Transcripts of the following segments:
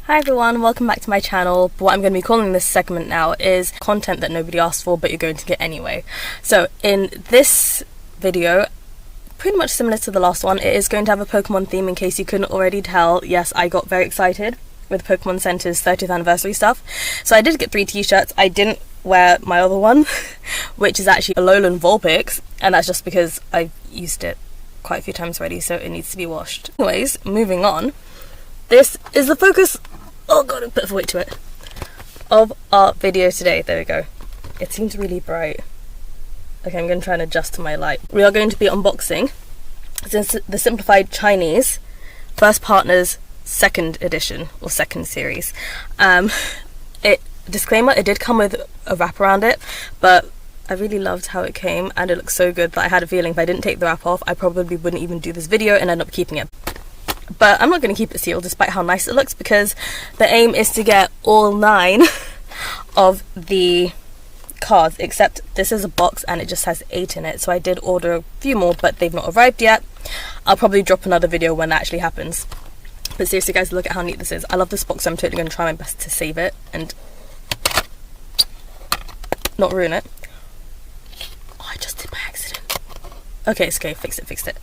Hi everyone, welcome back to my channel. What I'm going to be calling this segment now is content that nobody asked for but you're going to get anyway. So in this video, pretty much similar to the last one, it is going to have a Pokemon theme in case you couldn't already tell. Yes, I got very excited with Pokemon Center's 30th anniversary stuff. So I did get 3 t-shirts. I didn't wear my other one, which is actually a Alolan Vulpix, and that's just because I've used it quite a few times already, so it needs to be washed. Anyways, moving on. This is the focus, oh god, I put a weight to it, of our video today. There we go. It seems really bright. Okay, I'm going to try and adjust to my light. We are going to be unboxing the Simplified Chinese First Partners 2nd edition, or 2nd series. Disclaimer, it did come with a wrap around it, but I really loved how it came and it looks so good that I had a feeling if I didn't take the wrap off, I probably wouldn't even do this video and end up keeping it. But I'm not going to keep it sealed despite how nice it looks, because the aim is to get all 9 of the cards, except this is a box and it just has 8 in it, so I did order a few more but they've not arrived yet. I'll probably drop another video when that actually happens. But seriously guys, look at how neat this is. I love this box, so I'm totally going to try my best to save it and not ruin it. Oh, I just did by accident. Okay, it's okay, fixed it.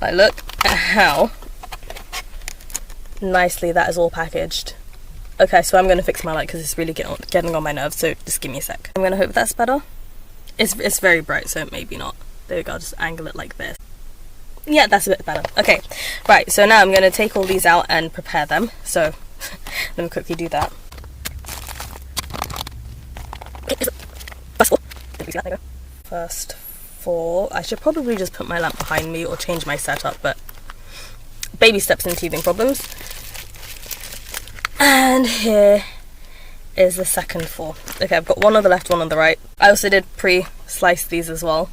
Like, look at how nicely that is all packaged. Okay, so I'm going to fix my light because it's really getting on my nerves, so just give me a sec. I'm going to hope that's better. It's very bright, so maybe not. There we go, I'll just angle it like this. Yeah, that's a bit better. Okay, right, so now I'm going to take all these out and prepare them. So, let me quickly do that. First 4. I should probably just put my lamp behind me or change my setup, but baby steps in teething problems. And here is the second 4. Okay, I've got one on the left, one on the right. I also did pre-slice these as well,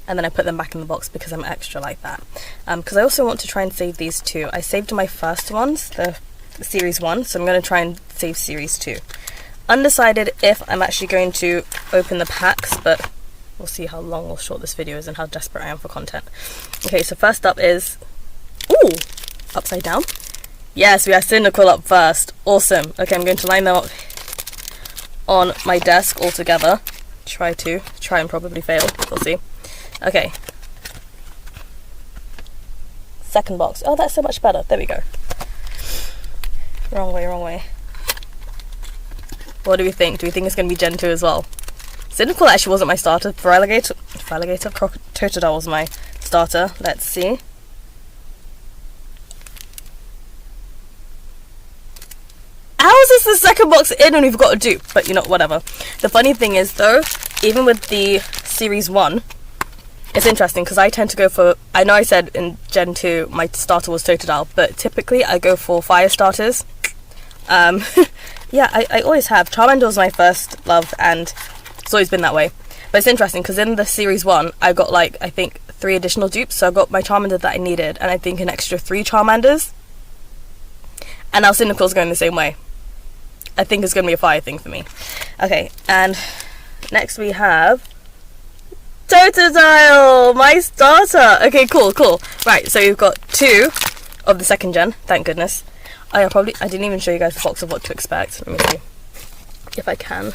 and then I put them back in the box because I'm extra like that. Because I also want to try and save these 2. I saved my first ones, the series 1, so I'm going to try and save series 2. Undecided if I'm actually going to open the packs, but we'll see how long or short this video is and how desperate I am for content. Okay, so first up is, ooh, upside down. Yes, we have Cyndaquil up first. Awesome. Okay, I'm going to line them up on my desk all together. Try and probably fail. We'll see. Okay. Second box. Oh, that's so much better. There we go. Wrong way. What do we think? Do we think it's going to be Gen 2 as well? Cyndaquil actually wasn't my starter. Feraligatr, Totodile was my starter. Let's see. How is this the second box in and we've got a dupe? But you know, whatever. The funny thing is though, even with the Series 1, it's interesting because I tend to go for, I know I said in Gen 2 my starter was Totodile, but typically I go for fire starters. Yeah, I always have. Charmander was my first love and it's always been that way. But it's interesting because in the Series 1 I got like, I think 3 additional dupes. So I got my Charmander that I needed and I think an extra 3 Charmanders. And now Cyndaquil's going the same way. I think it's going to be a fire thing for me. Okay, and next we have Totodile, my starter. Okay, cool. Right, so we've got 2 of the 2nd gen, thank goodness. I didn't even show you guys the box of what to expect. Let me see if I can.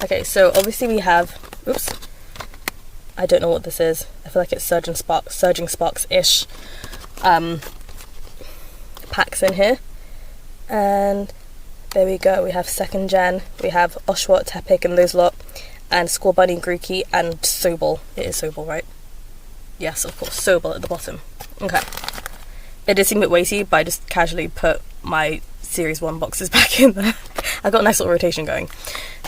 Okay, so obviously we have, oops, I don't know what this is. I feel like it's Surging Sparks-ish packs in here. And there we go, we have 2nd gen, we have Oshawott, Tepig and those lot, and Scorbunny, Grookey, and Sobble. It is Sobble, right? Yes, of course, Sobble at the bottom. Okay. It did seem a bit weighty, but I just casually put my Series 1 boxes back in there. I got a nice little rotation going.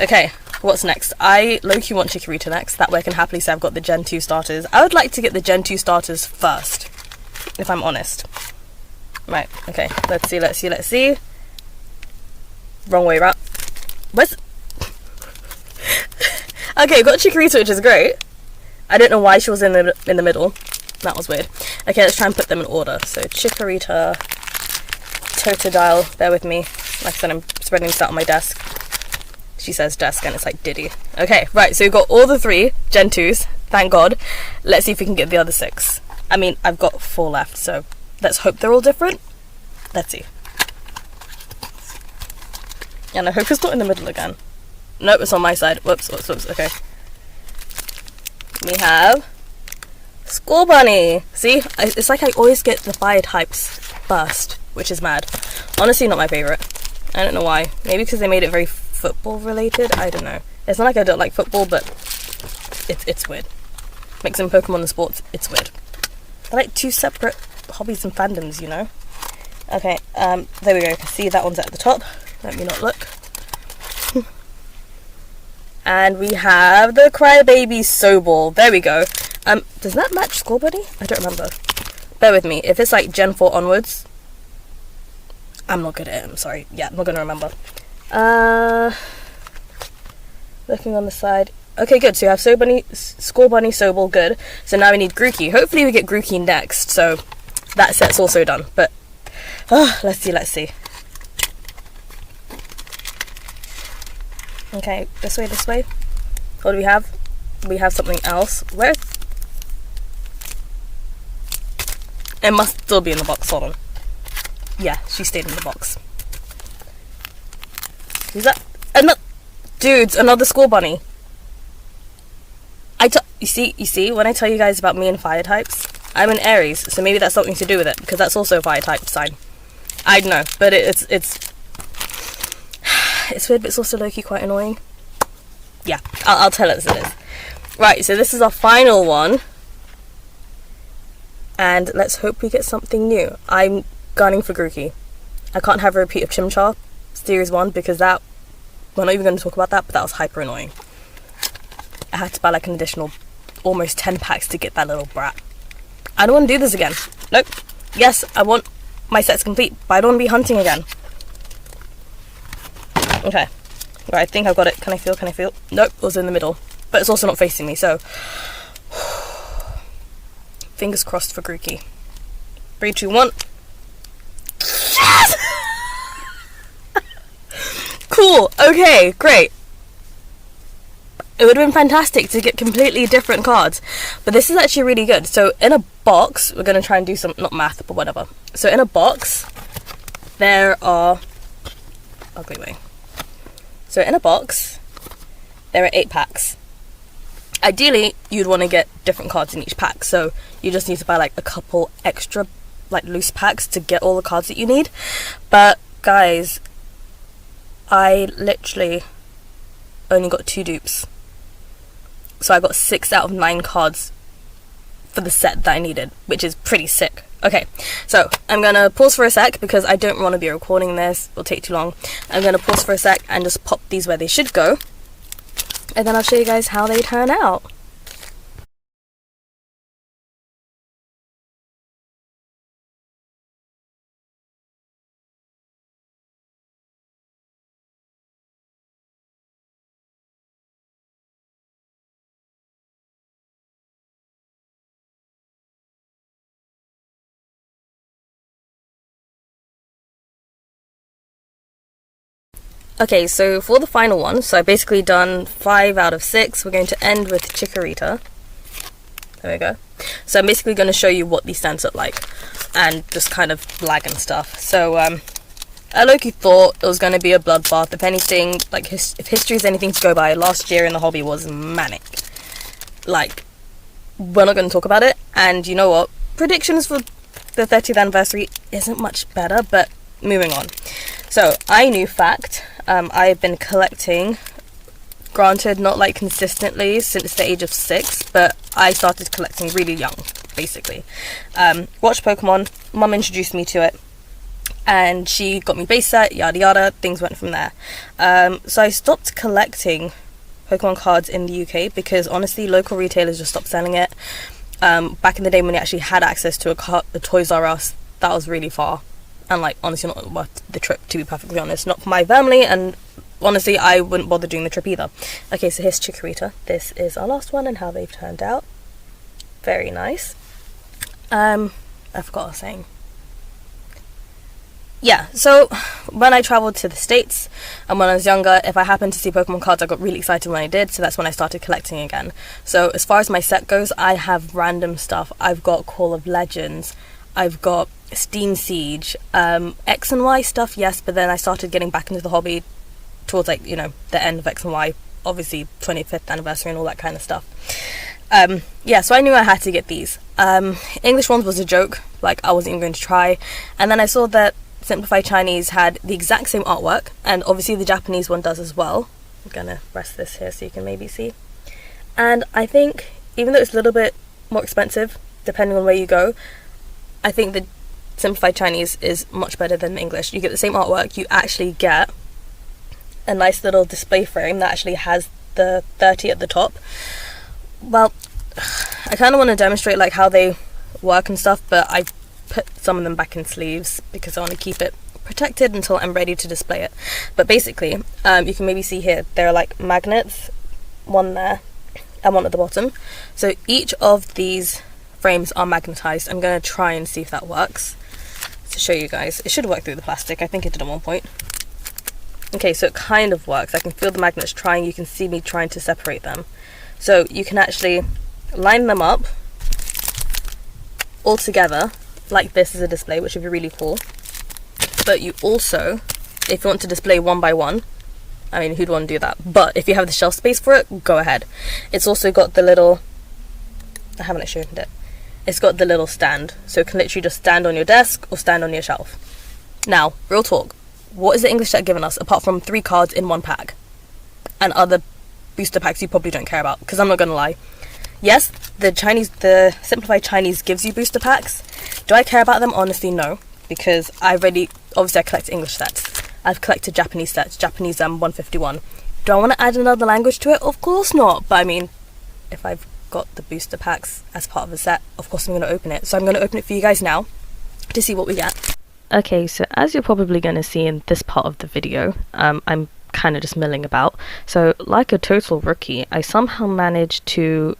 Okay, what's next? I low-key want Chikorita next, that way I can happily say I've got the Gen 2 starters. I would like to get the Gen 2 starters first, if I'm honest. Right, okay, let's see. Wrong way round. Where's... Okay, we've got Chikorita, which is great. I don't know why she was in the middle. That was weird. Okay, let's try and put them in order. So Chikorita, Totodile, bear with me. Like I said, I'm spreading this out on my desk. She says desk and it's like Diddy. Okay, right, so we've got all the 3 Gen 2s, thank God. Let's see if we can get the other 6. I mean, I've got 4 left, so let's hope they're all different. Let's see. And I hope it's not in the middle again. Nope, it's on my side. Whoops, okay. We have Scorbunny. See, it's like I always get the fire types first, which is mad. Honestly, not my favourite. I don't know why. Maybe because they made it very football related. I don't know. It's not like I don't like football, but it's weird. Mixing Pokemon and sports, it's weird. They're like two separate hobbies and fandoms, you know? Okay, there we go. See, that one's at the top. Let me not look. And we have the Crybaby Soball. There we go. Does that match Scorbunny? I don't remember. Bear with me. If it's like Gen 4 onwards, I'm not good at it. I'm sorry. Yeah, I'm not going to remember. Looking on the side. Okay, good. So you have Scorbunny, Soball, good. So now we need Grookey. Hopefully we get Grookey next. So that set's also done. But, let's see. Okay, this way. What do we have? We have something else. Where? It must still be in the box. Hold on. Yeah, she stayed in the box. Who's that? Dudes, another Scorbunny. You see, when I tell you guys about me and fire types, I'm an Aries, so maybe that's something to do with it, because that's also a fire type sign. I don't know, but it's weird, but it's also low-key quite annoying. Yeah, I'll tell it as it is. Right, so this is our final one. And let's hope we get something new. I'm gunning for Grookey. I can't have a repeat of Chimchar Series 1 because we're not even going to talk about that, but that was hyper annoying. I had to buy like an additional almost 10 packs to get that little brat. I don't want to do this again. Nope. Yes, I want my sets complete, but I don't want to be hunting again. Okay. Right, I think I've got it. Can I feel? Nope, it was in the middle. But it's also not facing me, so... Fingers crossed for Grookey. 3, 2, 1. Yes! Cool. Okay, great. It would have been fantastic to get completely different cards. But this is actually really good. So in a box, we're going to try and do some... Not math, but whatever. So in a box, there are... Ugly way. So in a box, there are 8 packs. Ideally, you'd want to get different cards in each pack, so you just need to buy like a couple extra like loose packs to get all the cards that you need. But guys, I literally only got 2 dupes. So I got 6 out of 9 cards for the set that I needed, which is pretty sick. Okay, so I'm going to pause for a sec because I don't want to be recording this. It'll take too long. I'm going to pause for a sec and just pop these where they should go. And then I'll show you guys how they turn out. Okay, so for the final one, so I've basically done 5 out of 6. We're going to end with Chikorita. There we go. So I'm basically going to show you what these stands look like and just kind of lag and stuff. So I low-key thought it was going to be a bloodbath. If anything, like if history is anything to go by, last year in the hobby was manic. Like, we're not going to talk about it. And you know what? Predictions for the 30th anniversary isn't much better, but moving on. So, I knew fact, I've been collecting, granted not like consistently since the age of 6, but I started collecting really young, basically. Watched Pokemon, mum introduced me to it, and she got me base set, yada yada, things went from there. So I stopped collecting Pokemon cards in the UK because honestly local retailers just stopped selling it. Back in the day when you actually had access to a Toys R Us, that was really far. And like honestly not worth the trip, to be perfectly honest. Not for my family, and honestly I wouldn't bother doing the trip either. Okay, so here's Chikorita. This is our last one and how they've turned out. Very nice. I forgot what I was saying. Yeah, so when I travelled to the States and when I was younger, if I happened to see Pokemon cards, I got really excited when I did, so that's when I started collecting again. So as far as my set goes, I have random stuff. I've got Call of Legends, I've got Steam Siege, X and Y stuff, yes, but then I started getting back into the hobby towards like, you know, the end of X and Y, obviously 25th anniversary and all that kind of stuff. Yeah, so I knew I had to get these. English ones was a joke, like I wasn't even going to try. And then I saw that Simplify Chinese had the exact same artwork, and obviously the Japanese one does as well. I'm gonna rest this here so you can maybe see. And I think, even though it's a little bit more expensive, depending on where you go, I think the Simplified Chinese is much better than English. You get the same artwork, you actually get a nice little display frame that actually has the 30 at the top. Well, I kind of want to demonstrate like how they work and stuff, but I put some of them back in sleeves because I want to keep it protected until I'm ready to display it. But basically, you can maybe see here, there are like magnets, one there and one at the bottom. So each of these frames are magnetized. I'm going to try and see if that works to show you guys. It should work through the plastic. I think it did at one point. Okay, so it kind of works. I can feel the magnets trying. You can see me trying to separate them. So you can actually line them up all together like this as a display, which would be really cool. But you also, if you want to display one by one, I mean, who'd want to do that? But if you have the shelf space for it, go ahead. It's also got the little, I haven't actually opened it. It's got the little stand, so it can literally just stand on your desk or stand on your shelf. Now, real talk, what is the English set giving us apart from 3 cards in one pack? And other booster packs you probably don't care about, because I'm not gonna lie. Yes, the Simplified Chinese gives you booster packs. Do I care about them? Honestly, no, because obviously I collect English sets. I've collected Japanese sets, Japanese 151. Do I want to add another language to it? Of course not, but I mean, if I've got the booster packs as part of a set, of course I'm going to open it. So I'm going to open it for you guys now to see what we get. Okay, so as you're probably going to see in this part of the video, I'm kind of just milling about. So like a total rookie, I somehow managed to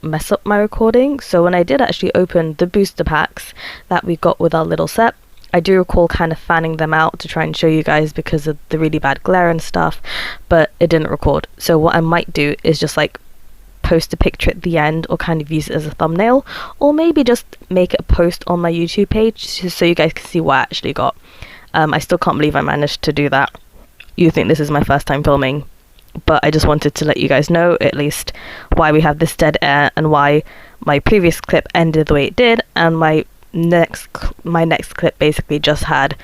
mess up my recording. So when I did actually open the booster packs that we got with our little set, I do recall kind of fanning them out to try and show you guys because of the really bad glare and stuff, but it didn't record. So what I might do is just like post a picture at the end, or kind of use it as a thumbnail, or maybe just make it a post on my YouTube page just so you guys can see what I actually got. I still can't believe I managed to do that. You think this is my first time filming, but I just wanted to let you guys know at least why we have this dead air and why my previous clip ended the way it did, and my next clip basically just had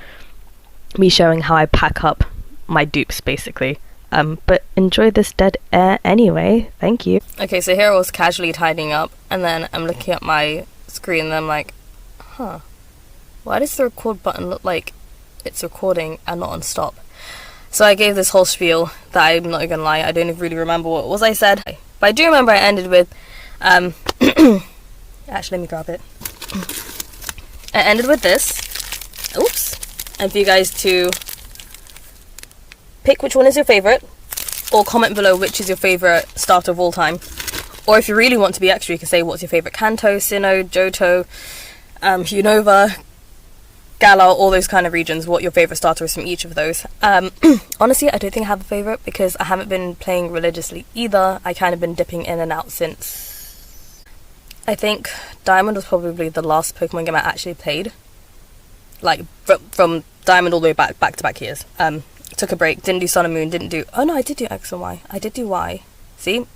me showing how I pack up my dupes basically. But enjoy this dead air anyway. Thank you. Okay, so here I was casually tidying up, and then I'm looking at my screen and I'm like, huh, why does the record button look like it's recording and not on stop? So I gave this whole spiel that I'm not gonna lie, I don't even really remember what it was I said, but I do remember I ended with actually let me grab it. I ended with this, oops, and for you guys to pick which one is your favourite, or comment below which is your favourite starter of all time. Or if you really want to be extra, you can say what's your favourite Kanto, Sinnoh, Johto, Unova, Galar, all those kind of regions, what your favourite starter is from each of those. Honestly, I don't think I have a favourite because I haven't been playing religiously either. I kind of been dipping in and out since, I think Diamond was probably the last Pokemon game I actually played. Like, from Diamond all the way back to back years. Took a break, didn't do Sun and Moon, didn't do, oh no, I did do X and Y. I did do Y. See?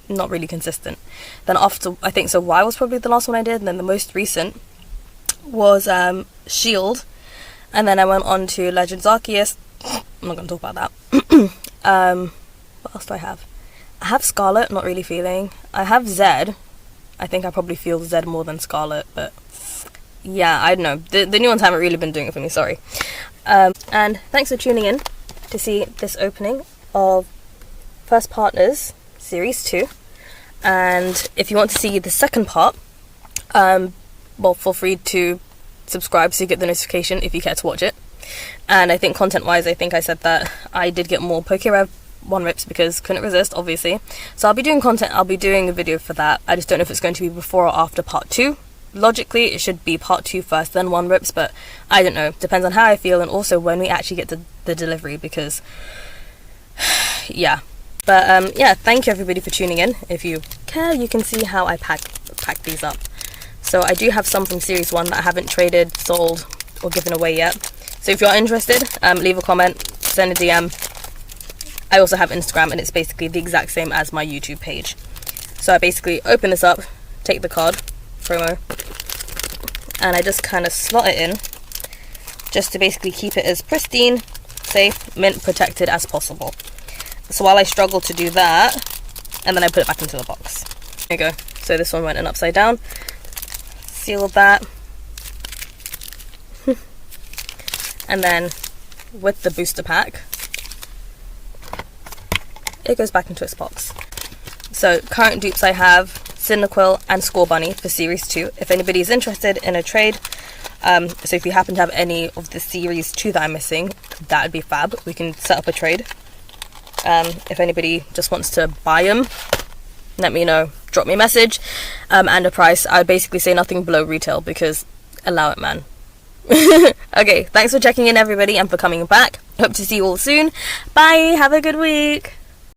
Not really consistent. Then after, I think, so Y was probably the last one I did, and then the most recent was Shield, and then I went on to Legends Arceus. I'm not going to talk about that. What else do I have? I have Scarlet, not really feeling. I have Zed. I think I probably feel Zed more than Scarlet, but yeah, I don't know. The new ones haven't really been doing it for me, sorry. And thanks for tuning in to see this opening of First Partners Series 2. And if you want to see the second part, well, feel free to subscribe so you get the notification if you care to watch it. And I think content-wise, I think I said that I did get more PokeRev 1 rips because couldn't resist, obviously. So I'll be doing content, I'll be doing a video for that. I just don't know if it's going to be before or after part 2. Logically, it should be part 2 first, then 1 rips, but I don't know. Depends on how I feel and also when we actually get to the delivery because, yeah. But yeah, thank you everybody for tuning in. If you care, you can see how I pack these up. So I do have some from Series 1 that I haven't traded, sold, or given away yet. So if you're interested, leave a comment, send a DM, I also have Instagram, and it's basically the exact same as my YouTube page. So I basically open this up, take the card, promo, and I just kind of slot it in, just to basically keep it as pristine, safe, mint protected as possible. So while I struggle to do that, and then I put it back into the box. There you go. So this one went in upside down. Sealed that. And then with the booster pack, it goes back into its box. So current dupes I have Cyndaquil and Scorbunny for Series 2. If anybody is interested in a trade, so if you happen to have any of the Series 2 that I'm missing, that would be fab. We can set up a trade. If anybody just wants to buy them, let me know. Drop me a message and a price. I would basically say nothing below retail, because allow it, man. Okay, thanks for checking in, everybody, and for coming back. Hope to see you all soon. Bye, have a good week.